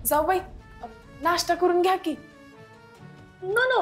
जाऊ बाई, नाश्ता करून घ्या की. No no,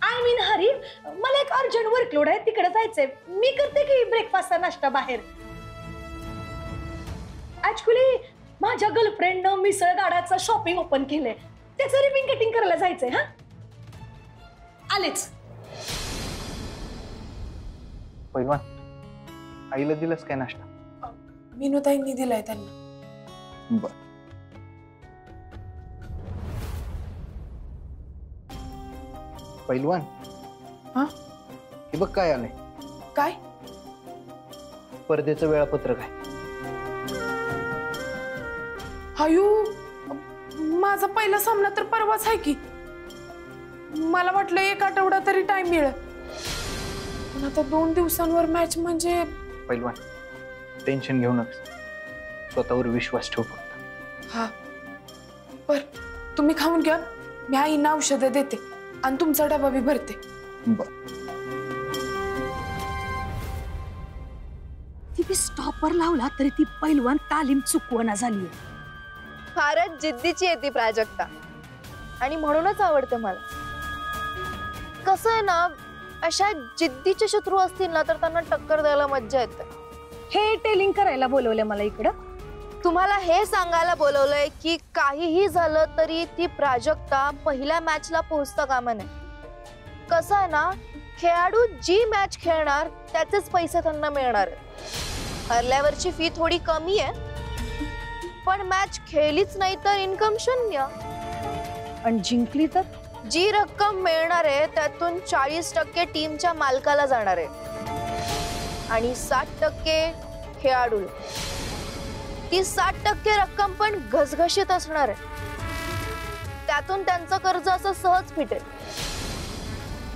I mean Hari, मला एक अर्जंट वर्कलोड आहे, तिकडे जायचंय. मी करते की ब्रेकफास्टचा नाश्ता बाहेर. ऍक्च्युली माझ्या गर्लफ्रेंडनं मिसळ गाडाचं शॉपिंग ओपन केलंय, त्याचं रिबिन कटिंग करायला जायचंय. हा आलेच. पहिलवान, आईला दिलंस काय नाश्ता? मीनूताईंनी दिलाय त्यांना. बर. पहिलवान, हा हे बघ काय आलंय. काय? स्पर्धेचं वेळापत्रक आहे. हायू, माझा पहिला सामना तर परवाच आहे की. मला वाटलं एक आठवडा तरी टाइम मिळेल, पण आता 2 दिवसांवर मॅच म्हणजे. पहिलवान, टेन्शन घेऊ नका, स्वतःवर विश्वास ठेव फक्त. हा बर, तुम्ही खाऊन घ्या, मी आईना औषधं देते आणि तुमचा डबा बी भरते. बर. ती बी स्टॉपर लावला तरी ती पैलवान तालीम चुकवना झाली. फारच जिद्दीची आहे ती प्राजक्ता, आणि म्हणूनच आवडतं मला. कसं आहे ना, अशा जिद्दीचे शत्रू असतील ना तर त्यांना टक्कर द्यायला मज्जा येते. हे टेलिंग करायला बोलवलं मला इकडं. तुम्हाला हे सांगायला बोलवलंय की काहीही झालं तरी ती प्राजक्ता पहिल्या मॅचला पोहोचता कामा नये. कसं आहे ना, खेळाडू जी मॅच खेळणार त्याचेच पैसे त्यांना मिळणार. हरल्यावरची फी थोडी कमी आहे, पण मॅच खेळलीच नाही तर इन्कम शून्य. आणि जिंकली तर जी रक्कम मिळणार आहे त्यातून 40% टीमच्या मालकाला जाणार आहे आणि 60% खेळाडूला. ती 60% रक्कम पण घसघशीत असणार आहे, त्यातून त्यांचं कर्ज असं सहज फिटेल.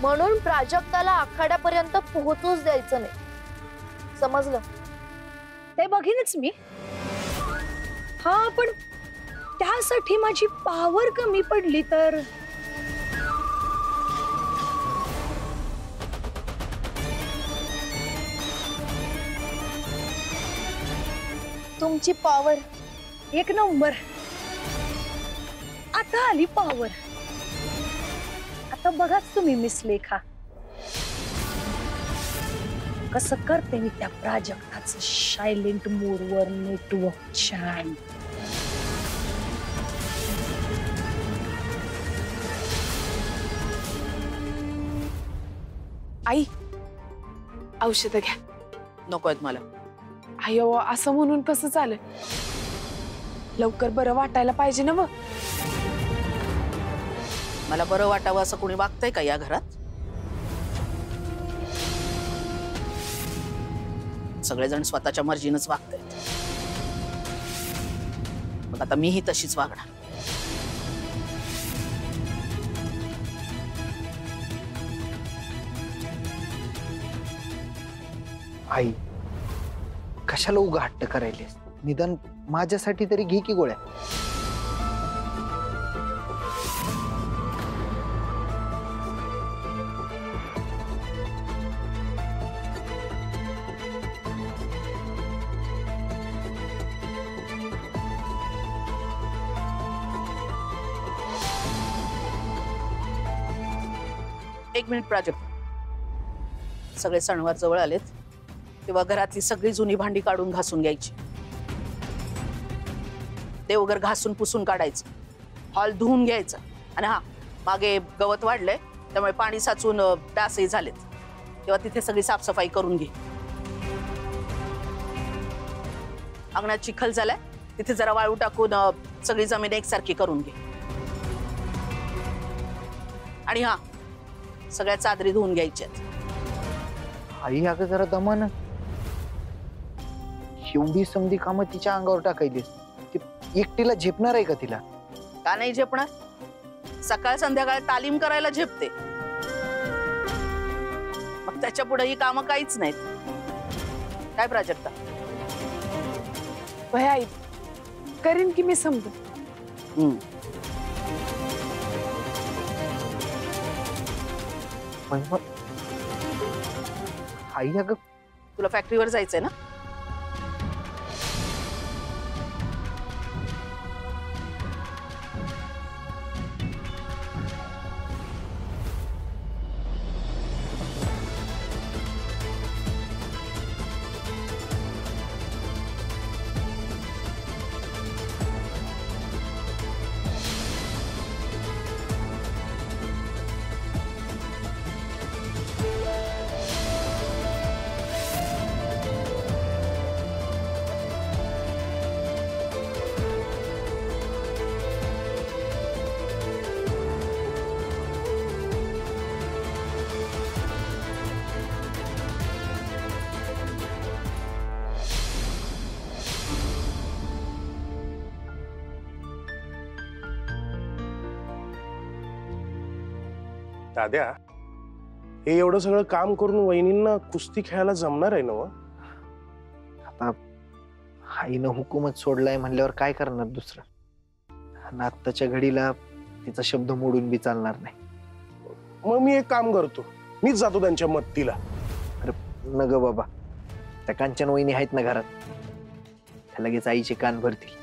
म्हणून प्राजक्ताला आखाड्यापर्यंत पोहोचूच द्यायचं नाही, समजलं? ते बघीनच मी. हा, पण त्यासाठी माझी पावर कमी पडली तर. तुमची पॉवर एक नंबर. आता आली पॉवर. आता बघाच तुम्ही मिस लेखा, कसं करते मी त्या प्राजक्ताचं सायलेंट मोडवर नेटवर्क छान. आई, औषध घ्या. नकोयत मला. अयो, असं म्हणून कसं चालेल? लवकर बरं वाटायला पाहिजे ना. मला बरं वाटावं असं कोणी वागतंय का या घरात? सगळेजण स्वतःच्या मर्जीनच वागतायत. मग आता मीही तशीच वागणार. आई, कशाला उगा हट्ट करायलेस? निदान माझ्यासाठी तरी घे की गोळ्या. एक मिनिट प्राजक्ता, सगळे सणवार जवळ आलेत तेव्हा घरातली सगळी जुनी भांडी काढून घासून घ्यायची. देवघर घासून पुसून काढायचं, हॉल धुवून घ्यायचं. आणि हा, मागे गवत वाढलंय त्यामुळे पाणी साचून डासही झालेत, तेव्हा तिथे सगळी साफसफाई करून घे. अंगणात चिखल झालाय, तिथे जरा वाळू टाकून सगळी जमीन एकसारखी करून घे. आणि हा, सगळ्या चादरी धुवून घ्यायच्यात. आई, अगं जरा दमान. एवढी समधी कामं तिच्या अंगावर टाकायलीस, ती एकटीला झेपणार आहे का तिला? का नाही झेपणार? सकाळ संध्याकाळ तालीम करायला झेपते, मग त्याच्या पुढे ही कामं काहीच नाहीत. काय प्राजक्ता? भय आई, करीन की मी समज. आई, अगं तुला फॅक्टरीवर जायचंय ना? दाद्या, हे एवढं सगळं काम करून वहिनींना कुस्ती खेळायला जमणार आहे ना व? आता आईनं हुकूमच सोडलाय म्हणल्यावर काय करणार दुसरं? आणि आत्ताच्या घडीला तिचा शब्द मोडून बी चालणार नाही. मग मी एक काम करतो, मीच जातो त्यांच्या मदतीला. न ग बाबा, त्या कांचन वहिनी आहेत ना घरात, त्या लगेच आईचे कान भरतील.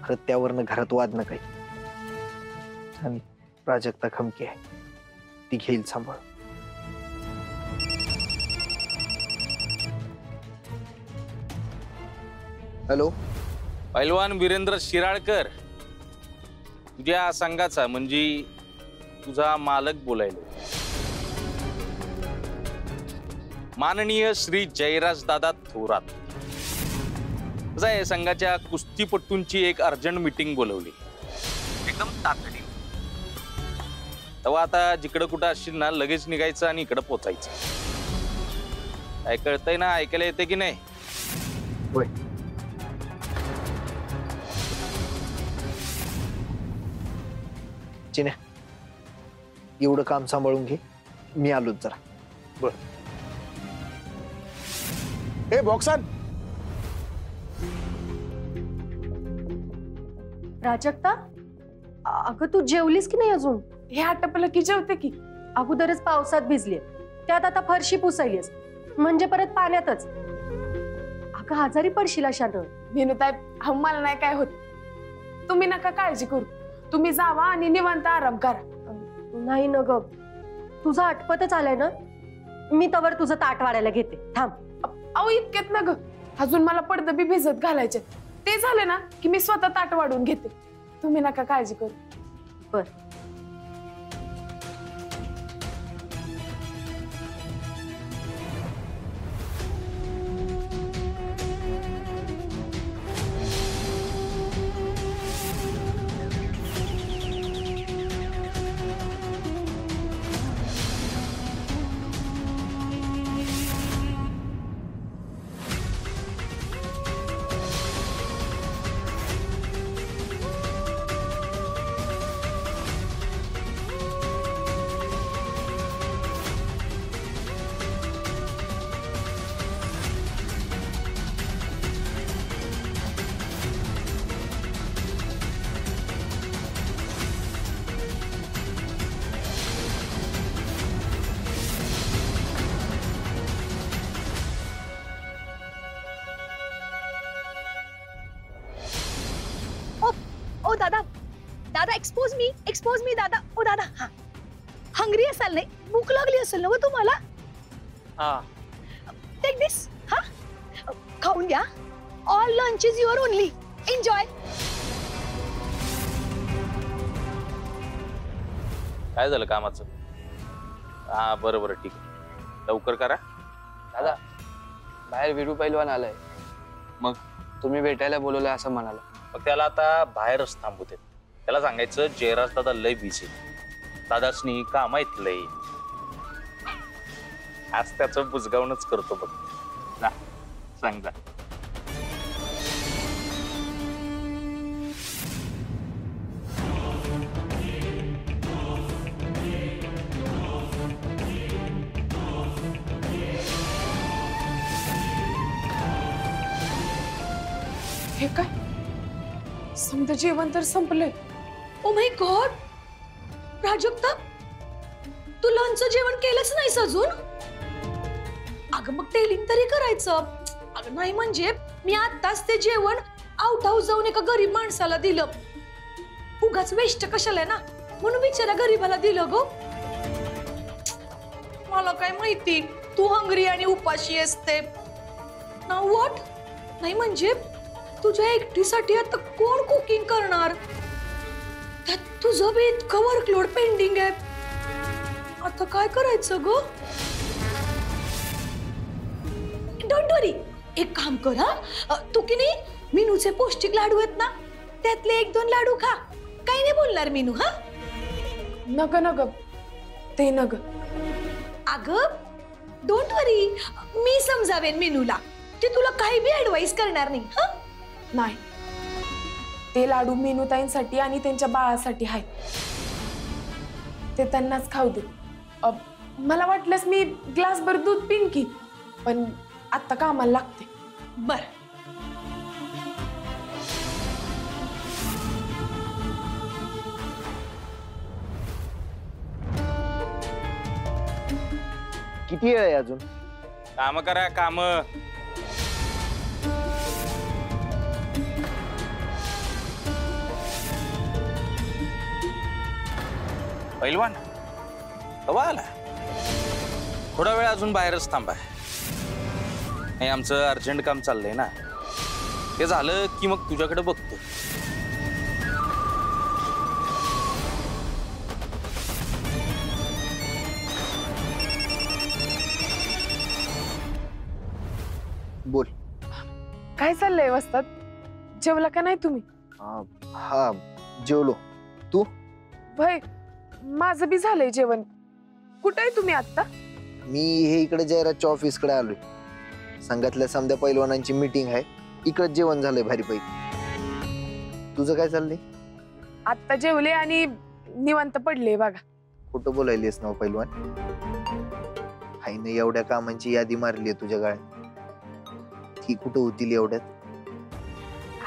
परत त्यावरनं घरात वाद न काही. आणि प्राजक्ता खमकी आहे, ती घेईल सांभाळ. हॅलो, पैलवान वीरेंद्र शिराळकर, तुझ्या संघाचा म्हणजे तुझा मालक बोलायला. माननीय श्री जयराज दादा थोरात, कसं आहे, संघाच्या कुस्तीपट्टूंची एक अर्जंट मीटिंग बोलवली एकदम तातडीने. तेव्हा आता जिकडं कुठं असशील ना, लगेच निघायचं आणि इकडं पोचायचं. काय कळतंय ना? ऐकायला येते की नाही? होय. चिन्या, एवढं काम सांभाळून घे, मी आलोच जरा. बर. ए बॉक्सान, प्राजक्ता, अगं तू जेवलीस की नाही अजून? हे आटपलं की जेवते की. अगोदरच पावसात भिजलीये, त्यात आता फरशी पुसायलीस, म्हणजे परत पाण्यातच. अगं आजारी पडशील अशानं. विनुताई, मला नाही काय होत, तुम्ही नका काळजी करू. तुम्ही जावा आणि निवांत आराम करा. नाही न ग, तुझं आटपतच आलंय ना, मी तवर तुझं ताट वाढायला घेते, थांब. अहो इतक्यात ना ग, अजून मला पडदं बी भिजत घालायचे. ते झाले ना की मी स्वतः ताट वाढून घेते. तुम्ही नका काळजी करू. बर. ओ दादा, दादा एक्सपोज मी दादा. ओ दादा, हा हंग्री असाल नाही, भूक लागली असेल ना तुम्हाला? हा, टेक दिस. हा खाऊन घ्या. All lunch is your only. Enjoy. काय झालं कामाचं? हा बरं बरं, ठीक आहे, लवकर करा. दादा, बाहेर विरू पैलवान आलाय. मग तुम्ही भेटायला बोलवलंय असं म्हणाला. मग त्याला आता बाहेरच थांबवते. त्याला सांगायचं जयराज दादा लय बिझी, दादासनी काम आहेत लय. आज त्याचं बुजगावणच करतो बघ. जा सांग जा. हे काय, समजा जेवण तर संपलंय. ओ माय गॉड, प्राजक्ता, तू लंचचं जेवण केलंच नाहीस अजून? अगं मग टेलिंग तरी करायचं. अगं नाही म्हणजे मी आत्ताच ते जेवण आउट हाऊस जाऊन एका गरीब माणसाला दिलं. उगाच वेस्ट कशाला ना, म्हणून बिचारा गरीबाला दिलं गो. मला काय माहिती तू हंगरी आणि उपाशी असते. Now what? नाही म्हणजे तुझ्या एकटीसाठी आता कोण कुकिंग करणार? त्यात तुझं बी इतकं वर्कलोड पेंडिंग आहे. आता काय करायचं ग? डोंट वरी, एक काम कर. हा तू की नाही, मीनूचे पौष्टिक लाडू आहेत ना, त्यातले 1-2 लाडू खा. काही नाही बोलणार मीनू. हा नग नग, ते नग. अगं डोंट वरी, मी समजावेन मीनूला. ते तुला काही बी ऍडवाइस करणार नाही. हा नाही, ते लाडू मेनूताईंसाठी आणि त्यांच्या बाळासाठी आहेत. ते त्यांनाच खाऊ दे. मला वाटलंच मी ग्लासभर दूध पिन की, पण आत्ता कामाला लागते. बर. किती वेळ आहे अजून? काम करा काम. पैलवान कवा आला? थोडा वेळ अजून बाहेरच थांबा. नाही आमचं अर्जंट काम चाललंय ना, ते झालं की मग तुझ्याकडे बघतो. बोल. काय चाललंय वस्तात? जेवला का नाही तुम्ही? हा जेवलो. तू? भय माझं बी झालंय जेवण. कुठे आहे तुम्ही आता? मी हे इकडे जयराजच्या ऑफिस कडे आलोय. संघातल्या समध्या पैलवानांची मीटिंग आहे, इकडे जेवण झालंय भारी पैकी. तुझं काय चाललंय? आत्ता जेवले आणि निवांत पडले बघा. कुठं बोलायलीस ना पैलवान? आईने एवढ्या कामांची यादी मारली तुझ्या गाळ्यात, ती कुठं होतील एवढ्यात?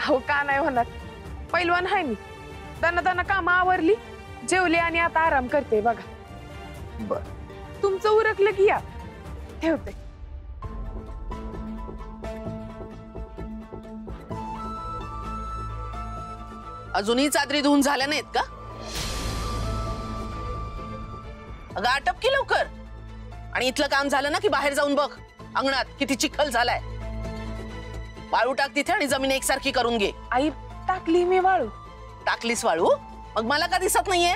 हो का नाही होणार. पैलवान आहे मी. दाना दाना कामं आवरली, जेवले आणि आता आराम करते बघा. बर. तुमचं उरकलं की या. ठेवते. अजूनही चादरी धुवून झाल्या नाहीत का? अगं आटप की लवकर. आणि इथलं काम झालं ना की बाहेर जाऊन बघ अंगणात किती चिखल झालाय. वाळू टाक तिथे आणि जमीन एकसारखी करून घे. आई टाकली मी वाळू. टाकलीस वाळू? मग मला का दिसत नाहीये?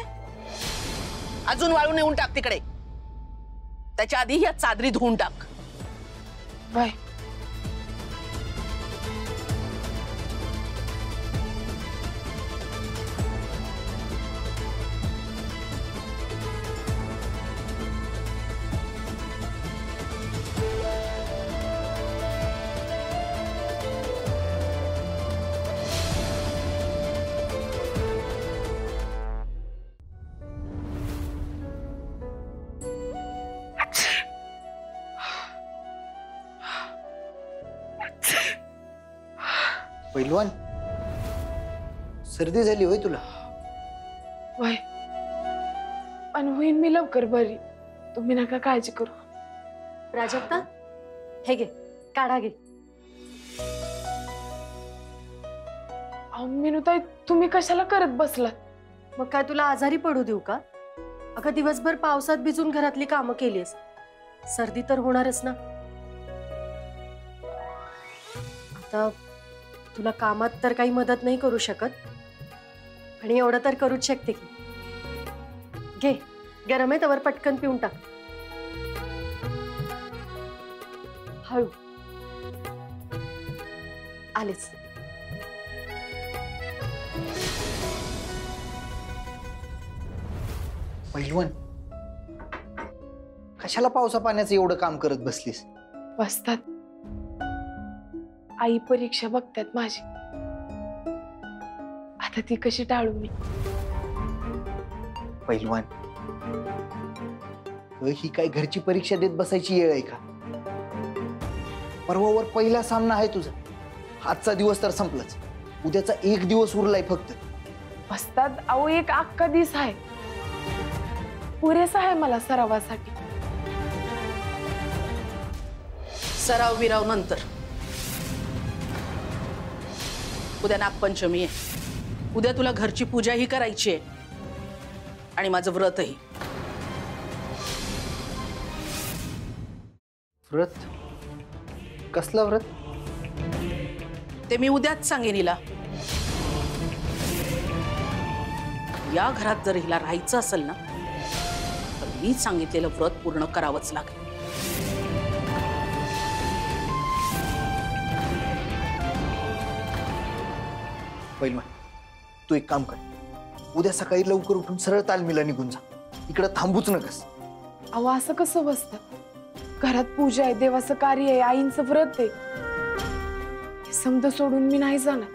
अजून वाळू नेऊन टाक तिकडे. त्याच्या आधी या चादरी धुवून टाक. बाय. पैलवान सर्दी झाली होय तुला? वय पण होईन मी लवकर बरी. तुम्ही नका काळजी करू. प्राजक्ता हे घे, काढा घे. मीनुताई तुम्ही कशाला करत बसलात? मग काय तुला आजारी पडू देऊ का? अगं दिवसभर पावसात भिजून घरातली कामं केलीस, सर्दी तर होणारच ना. आता तुला कामात तर काही मदत नाही करू शकत, आणि एवढं तर करूच शकते की. घे, गरम आहे तवर पटकन पिऊन टाक. हळू. आलेच. पैलवान कशाला पावसा पाण्याचं एवढं काम करत बसलीस? बसतात. आई परीक्षा बघतात माझी. आता ती कशी टाळू मी? पैलवान ही काय घरची परीक्षा देत बसायची वेळ आहे का? परवावर पहिला सामना आहे तुझा. आजचा दिवस तर संपलाच, उद्याचा एक दिवस उरलाय फक्त. बसतात अहो, एक अख्खा दिवस आहे, पुरेसा आहे मला सरावासाठी. सराव विराव नंतर. उद्या नागपंचमी आहे. उद्या तुला घरची पूजाही करायची आहे आणि माझं व्रतही. व्रत? कसलं व्रत? ते मी उद्याच सांगेन हिला. या घरात जर हिला राहायचं असेल ना तर मी सांगितलेलं व्रत पूर्ण करावंच लागेल. पैलवान तू एक काम कर, उद्या सकाळी लवकर उठून सरळ तालमीला निघून जा. इकडे थांबूच नकस. अहो असं कसं बसतं? घरात पूजा आहे, देवाचं कार्य आहे, आईंचं व्रत आहे. हे समज सोडून मी नाही जाणार.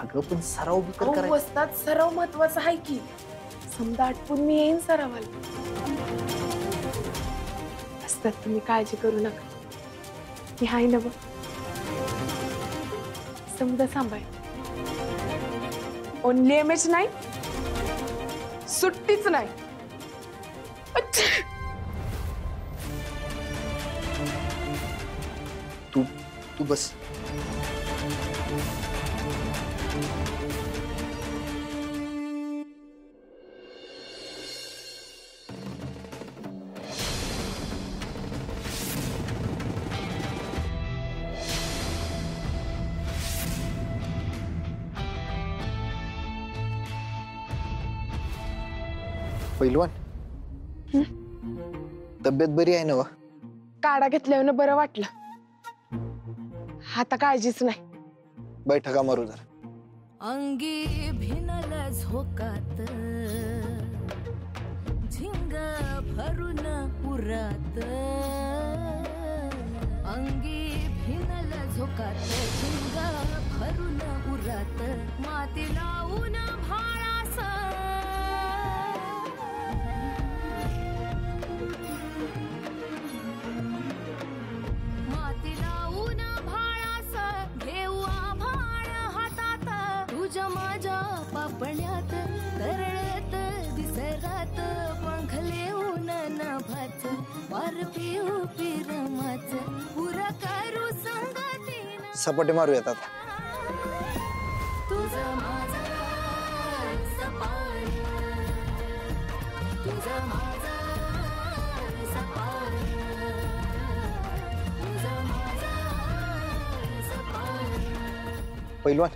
अगं पण सराव बिकर करायचा. बसतात सराव महत्वाचा आहे की. समजा आटपून मी येईन सरावाला. असतात, तुम्ही काळजी करू नका. मी हाय ना बघ. समजा सांभाळ. ओनली एमएच नाही, सुट्टीच नाही. तू बस. पहिलवान, तब्येत बरी आहे ना वा? काढा घेतल्यावर बरं वाटलं. आता काळजीच नाही. बैठका मारू जरा. अंगी भिनल झोकात झिंग भरून उरात. अंगी भिनल झोकात झिंग भरून उरात. माती लावून भाळास माती लावून भाळास घेऊ आभाळ हातात. तुझ्या माझ्या पापण्यात करळत दिसरात. पंखले ऊन नभाच वार पिऊ पिरमाच. पुरा करू संगतीन सपाटे मारूयात आता. तुझं माझं सपान. तुझं माझं सपान. तुझं माझं सपान. पहिलवान,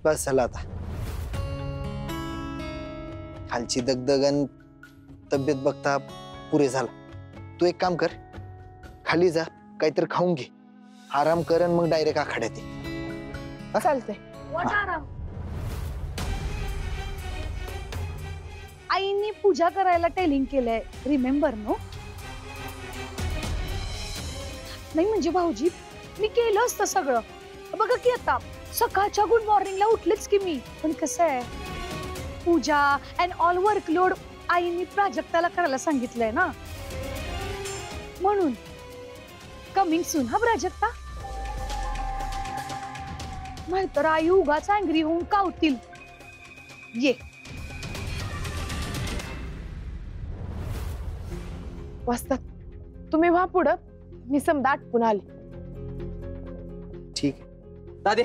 बस झालं आता. खालची दगदगन तब्येत बघता पुरे झाला. तू एक काम कर, खाली जा, काहीतरी खाऊन घे, आराम कर आणि मग डायरेक्ट आखाड्यात ये. चालतंय. आराम. आईनी पूजा करायला टेलिंग केलंय, रिमेंबर नो? नाही म्हणजे भाऊजी, मी केलं असतं सगळं. बघा की आता सकाळच्या गुड मॉर्निंगला उठलेच की मी. पण कसं आहे, पूजा अँड ऑल वर्कलोड आईनी प्राजक्ताला करायला सांगितलंय ना, म्हणून कमिंग सून हा प्राजक्ता. नाहीतर आई उगाच अँग्री होऊन कावतील. ये वाजतात. तुम्ही व्हा पुढं, मी समजा आटपून आले. ठीक आहे. दादे,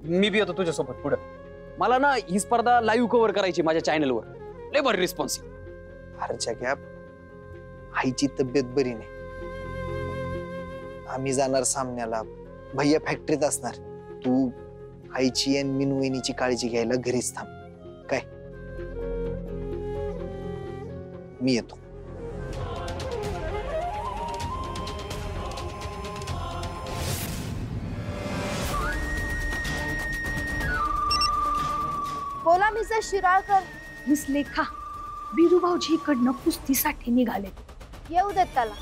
मी बी येतो तुझ्यासोबत पुढं. मला ना ही स्पर्धा लाईव्ह कव्हर करायची माझ्या चॅनलवर. लय भारी रिस्पॉन्स. हरच्या गॅप, आईची तब्येत बरी नाही. आम्ही जाणार सामन्याला, भैया फॅक्टरीत असणार. तू आईची आणि मिनू वहिनीची काळजी घ्यायला घरीच थांब. काय? मी येतो. बोला मिसेस शिराळकर. मिस लेखा, बिरू भाऊजी इकडनं कुस्तीसाठी निघाले. येऊ देत त्याला.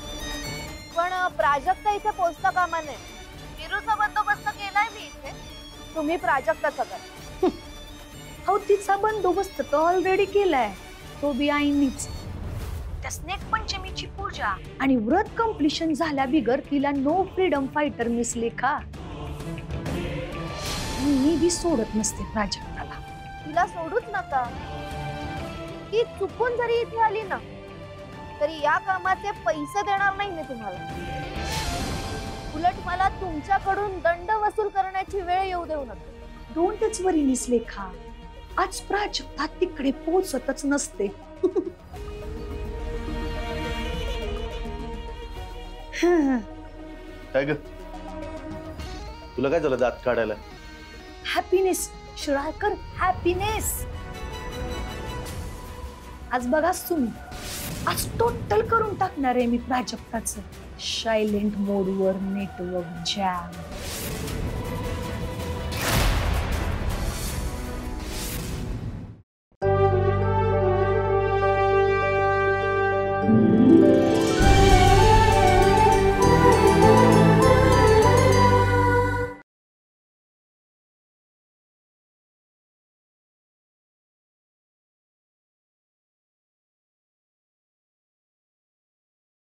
पण प्राजक्ता इथे पोचता कामा नये. बिरूचा बंदोबस्त केलाय मी इथे. तुम्ही प्राजक्ताचा करा. अहो, तिचा बंदोबस्त तर ऑलरेडी केलाय, तो बी आईनीच. त्या स्नेक पंचमीची पूजा आणि व्रत कम्प्लिशन झाल्या बिगर तिला नो फ्रीडम फायटर मिस लेखा. मी बी सोडत नसते प्राजक्ताला. तिला सोडूच नका. ती चुकून जरी इथे आली ना, तरी या कामाचे पैसे देणार नाही मी तुम्हाला. उलट मला तुमच्याकडून दंड वसूल करण्याची वेळ येऊ देऊ नका. डोंटच वरी मिस लेखा. आज प्राजक्ता तिकडे पोहोचतच नसते. काय ग, तुला काय झालं दात काढायला? Happiness Shiralkar, happiness. आज बघाच तुम्ही, आज टोटल करून टाकणार आहे मी प्राजक्ताचं. सायलेंट मोडवर नेटवर्क जॅम.